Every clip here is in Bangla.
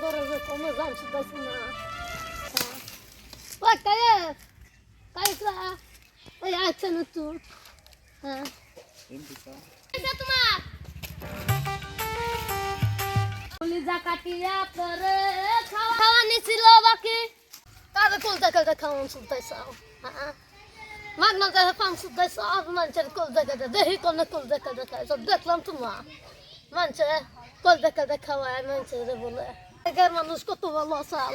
ধরে যে কোনো জান শুধাইছি না ওই কায়ে কাইসা ওই আচ্ছা না তুই হ্যাঁ তোমার কলিজা কাটিয়া করে খাওয়া নিছিল বাকি কারে কলজা কাটা খাওয়ান শুধাইছাও হ্যাঁ মাগনা যায় পাম শুধাইছ আর মানুষের কলজা কাটা দেখি কোনে কলজা কাটা খায় সব দেখলাম তোমার মানুষে কলজা কাটা খাওয়ায় মানুষের বলে এগার মানুষ কত ভালো চাল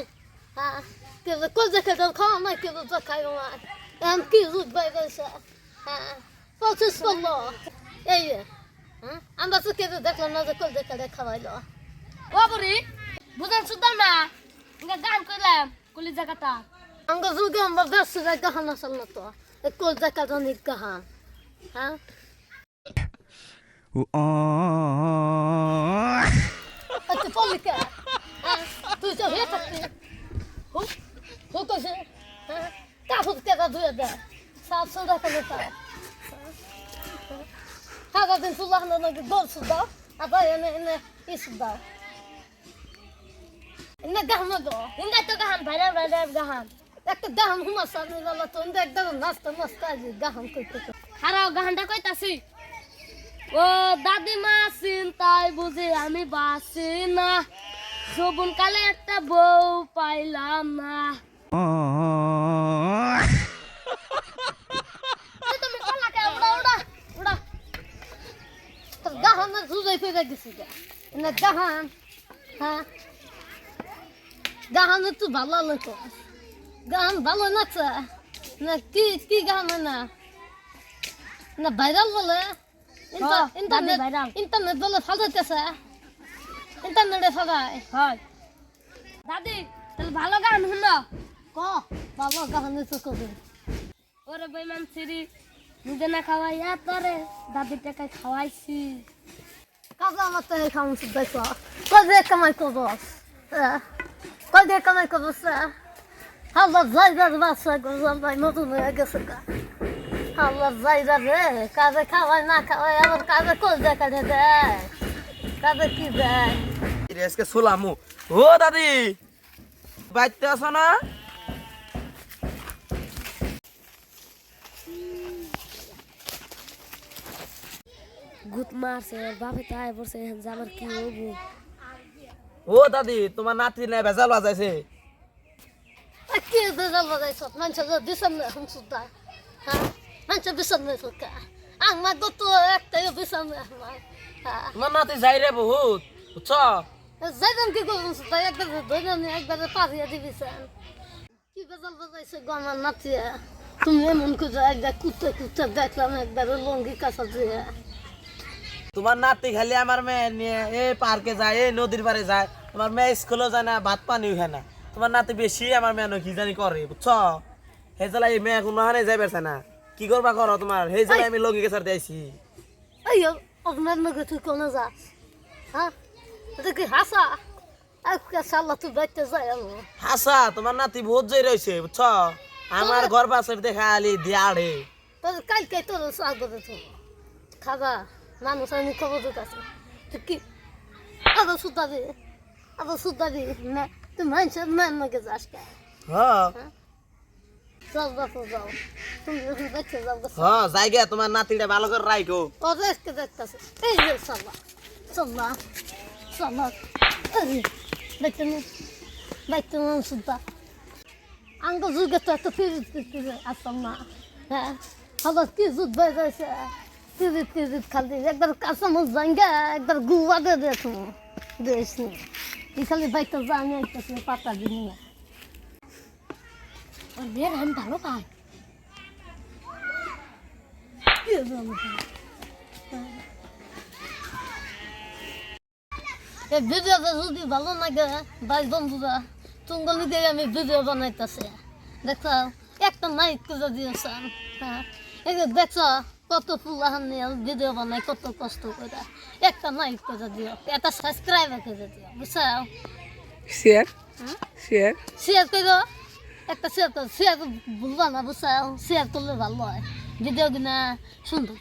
হ্যাঁ কেউ কলজা কাটা খাওয়া নাই কেউ তো খাইও না এখন কি যুগ বাইরেছে হ্যাঁ পঁচিশ করলো এই হ্যাঁ আমরা তো কেউ দেখলাম না যে কলজা কাটা খাওয়াইলো ও বুড়ি বুঝান শুনতাম না গান করলাম কলিজা কাটা আমরা যুগে আমরা ব্যস্ত যাই গাহান আসল না তো কলজা কাটা নিক গাহান হ্যাঁ তুই পড়লি কে তুই তো হয়ে থাকবি হুক আছে হ্যাঁ কাপড় কেটা ধুয়ে দে সাফ সুন্দর করে তাই সারাদিন সুলাহানো নাকি দোল সুদাও আবার এনে এনে ই সুদাও এনে গাহান দো ইন্দা তো গাহান ভাইরাল ভাইরাল গাহান একটা গাহান হুমা সামনে গেল তো ইন্দা একদম নাস্তা মাস্তা গাহান করতে হারাও গাহানটা কইতাছি ও দাদিমা চিন্তায় বুঝি আমি বাসি না শোভন কালে একটা বউ পাইলাম না তুমি কলা কে উড়া উড়া উড়া তোর গাহান জুজাই ফেলে গেছি না গাহান হ্যাঁ গাহান তো ভালো লাগতো গাহান ভালো নাচে না কি কি গাহান না না ভাইরাল বলে ইন্টারনেট viral. ইন্টারনেট বলে ফালাইতেছে ইন্টারনেটে ফালাই হয় দাদি তাহলে ভালো গান শুনো ক ভালো গাহান তো কবে ওরে বেমান সিরি নিজে না খাওয়াইয়া তোরে দাদি টাকায় খাওয়াইছি কাজে আমার তো খাওয়ান শুধাইছ কবে কামাই করবস কবে কামাই করবস হাল্লা জায়গার বাসা গজাল ভাই নতুন হয়ে গেছে গা হাল্লা জায়গা রে কাজে খাওয়াই না খাওয়াই আবার কাজে কলজা কাটে দেয় কাজে কি দেয় আজকে সোলামু ও দাদি বাইতে আছো না গুত মারছে বাপে তাই বলছে আমার কি হবো ও দাদি তোমার নাতি না ভেজাল বাজাইছে কি বেজাল বাজাইছ মানুষের দিশন এখন সুদ্ধা হ্যাঁ মানুষের দিশন সুদ্ধা আমার গত একটাই দিশন আমার হ্যাঁ তোমার নাতি যাই রে বহুত বুঝছ যাইতাম কি করবো সুদ্ধা একবার ধরে নি একবারে পাঠিয়ে দিবিছেন কি বেজাল বাজাইছে গো আমার নাতিয়ে তুমি এমন করে একবার কুত্তে কুত্তে দেখলাম একবারে লঙ্গি কাছা দিয়ে তোমার নাতি খালি আমার মেয়ে নিয়ে এই পার্কে যায় এই নদীর পাড়ে যায় আমার মেয়ে স্কুলে যায় না ভাত পানিও খায় না তোমার নাতি বেশি আমার মেয়ে কি জানি করে বুঝছ সেই জ্বালা এই মেয়ে কোনো হানে যাই পারছে না কি করবা করো তোমার সেই জ্বালা আমি লঙ্গি কেসার দিয়েছি এই আপনার নগে তুই কোনে যাস হ্যাঁ এটা কি হাসা আজকে সাল্লা তুই বাইতে যাই আমি হাসা তোমার নাতি বহুত জয় রয়েছে বুঝছ আমার ঘর পাশের দেখা আলি দিয়াড়ে তোর কালকে তোর স্বাগত তো খাবা মানুষ আমি খবর দিতেছে তুই কি আরো সুতাবি না তুই মানুষের মান নগে যাস কে হ্যাঁ যাও যাও তুমি যখন দেখতে যাও হ্যাঁ জায়গা তোমার নাতিটা ভালো করে রাখো ও দেখতে দেখতেছে এই যে সাল্লা দেখতে সুতা আঙ্গ যুগে তো এত ফিরিত আসতাম না হ্যাঁ আবার কি যুগ বেড়েছে ফিরিত খালি একবার কাঁচামচ জাঙ্গা একবার গুয়া দিয়ে দেখো দেশ নিয়ে এই খালি বাইকটা জানি একটাছে পাতা দিন না ওর মেয়ের আমি ভালো পাই কি জানো এই ভিডিওটা যদি ভালো লাগে ভাই বন্ধুরা তুঙ্গলি দিয়ে আমি ভিডিও বানাইতেছি দেখো একটা নাইট করে দিয়েছেন হ্যাঁ এই যে দেখছো কত ফুলাহান নিয়ে ভিডিও বানাই কত কষ্ট করে একটা নাইট করে দিও একটা সাবস্ক্রাইব করে দিও বুঝছো শেয়ার করো একটা শেয়ার ভুলবা না বুঝছো শেয়ার করলে ভালো হয় ভিডিও কিনা সুন্দর